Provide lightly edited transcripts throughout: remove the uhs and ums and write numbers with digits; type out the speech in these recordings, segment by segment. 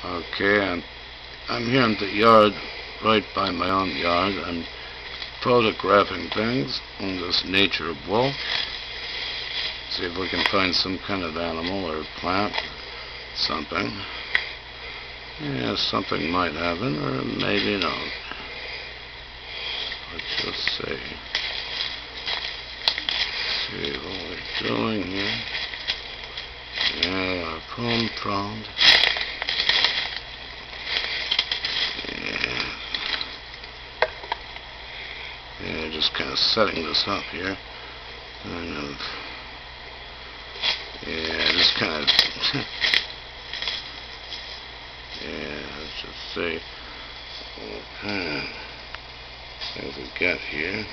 Okay, I'm here in the yard, right by my own yard. I'm photographing things on this nature wall. See if we can find some kind of animal or plant, something. Yeah, something might happen, or maybe not. Let's just see. See what we're doing here. Yeah, our phone pronged. Yeah, just kind of setting this up here. Kind of. Yeah, just kind of. Yeah, let's just see what kind of things we got here.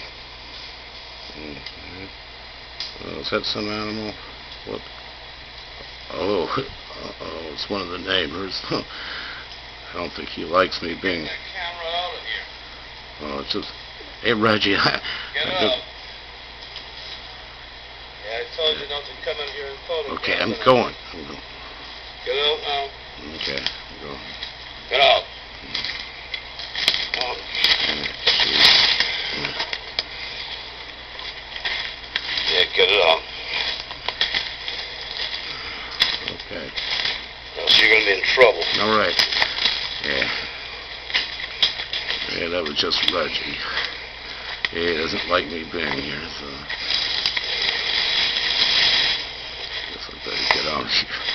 Well, is that some animal? What? Oh, it's one of the neighbors. I don't think he likes me being. Oh, it's just. Hey, Reggie, Get up. Yeah, I told you not to come in here and photograph. Okay, I'm going. Get up now. Okay, I'm going. Get up. Yeah, get it up. Okay. Else you're going to be in trouble. All right. Yeah. Yeah, that was just Reggie. Yeah, he doesn't like me being here, so guess I better get out of here.